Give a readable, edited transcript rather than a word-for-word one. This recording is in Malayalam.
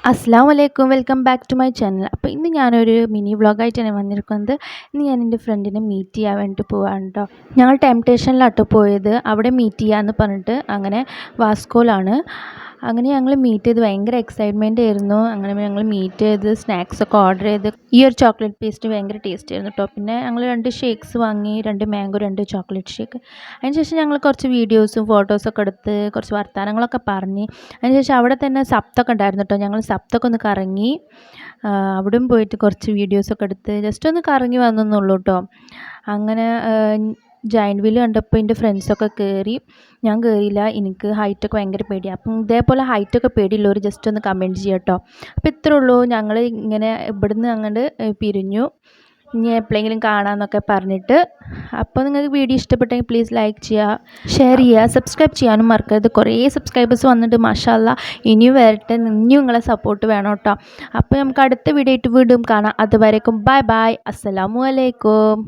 അസ്സലാമു അലൈക്കും welcome back to my channel. അപ്പോൾ ഇന്ന് ഞാനൊരു മിനി വ്ളോഗായിട്ടാണ് വന്നിരിക്കുന്നത്. ഇന്ന് ഞാൻ എൻ്റെ ഫ്രണ്ടിനെ മീറ്റ് ചെയ്യാൻ വേണ്ടിയിട്ട് പോവാണ് കേട്ടോ. ഞങ്ങൾ ടെംപ്റ്റേഷനിലാട്ടോ പോയത്. അവിടെ മീറ്റ് ചെയ്യാമെന്ന് പറഞ്ഞിട്ട് അങ്ങനെ വാസ്കോയിലാണ്. അങ്ങനെ ഞങ്ങൾ മീറ്റ് ചെയ്ത് ഭയങ്കര എക്സൈറ്റ്മെൻ്റ് ആയിരുന്നു. അങ്ങനെ ഞങ്ങൾ മീറ്റ് ചെയ്ത് സ്നാക്സൊക്കെ ഓർഡർ ചെയ്ത് ഈ ഒരു ചോക്ലേറ്റ് പേസ്റ്റ് ഭയങ്കര ടേസ്റ്റ് ആയിരുന്നു കേട്ടോ. പിന്നെ ഞങ്ങൾ 2 ഷേക്സ് വാങ്ങി, 2 മാംഗോ 2 ചോക്ലേറ്റ് ഷേക്ക്. അതിനുശേഷം ഞങ്ങൾ കുറച്ച് വീഡിയോസും ഫോട്ടോസൊക്കെ എടുത്ത് കുറച്ച് വർത്തമാനങ്ങളൊക്കെ പറഞ്ഞ് അതിനുശേഷം അവിടെ തന്നെ സപ്തൊക്കെ ഉണ്ടായിരുന്നു കേട്ടോ. ഞങ്ങൾ സപ്തൊക്കെ ഒന്ന് കറങ്ങി, അവിടെയും പോയിട്ട് കുറച്ച് വീഡിയോസൊക്കെ എടുത്ത് ജസ്റ്റ് ഒന്ന് കറങ്ങി വന്നെന്നുള്ളൂ കേട്ടോ. അങ്ങനെ ജയൻറ്റ് വീൽ കണ്ടപ്പോൾ എൻ്റെ ഫ്രണ്ട്സൊക്കെ കയറി. ഞാൻ കയറിയില്ല, എനിക്ക് ഹൈറ്റൊക്കെ ഭയങ്കര പേടിയാണ്. അപ്പം ഇതേപോലെ ഹൈറ്റൊക്കെ പേടിയുള്ളവർ ജസ്റ്റ് ഒന്ന് കമൻറ്റ് ചെയ്യാം കേട്ടോ. അപ്പോൾ ഇത്രേ ഉള്ളൂ. ഞങ്ങൾ ഇങ്ങനെ ഇവിടുന്ന് അങ്ങോട്ട് പിരിഞ്ഞു. ഇനി എപ്പോഴെങ്കിലും കാണാമെന്നൊക്കെ പറഞ്ഞിട്ട്. അപ്പോൾ നിങ്ങൾക്ക് വീഡിയോ ഇഷ്ടപ്പെട്ടെങ്കിൽ പ്ലീസ് ലൈക്ക് ചെയ്യുക, ഷെയർ ചെയ്യുക, സബ്സ്ക്രൈബ് ചെയ്യാനും മറക്കരുത്. കുറേ സബ്സ്ക്രൈബേഴ്സ് വന്നിട്ട് മാഷാ അല്ലാ, ഇനിയും വരട്ടെ, ഇനിയും നിങ്ങളെ സപ്പോർട്ട് വേണം കേട്ടോ. അപ്പോൾ നമുക്ക് അടുത്ത വീഡിയോ ആയിട്ട് വീണ്ടും കാണാം. അതുവരേക്കും ബൈ ബൈ, അസ്സലാമു അലൈക്കും.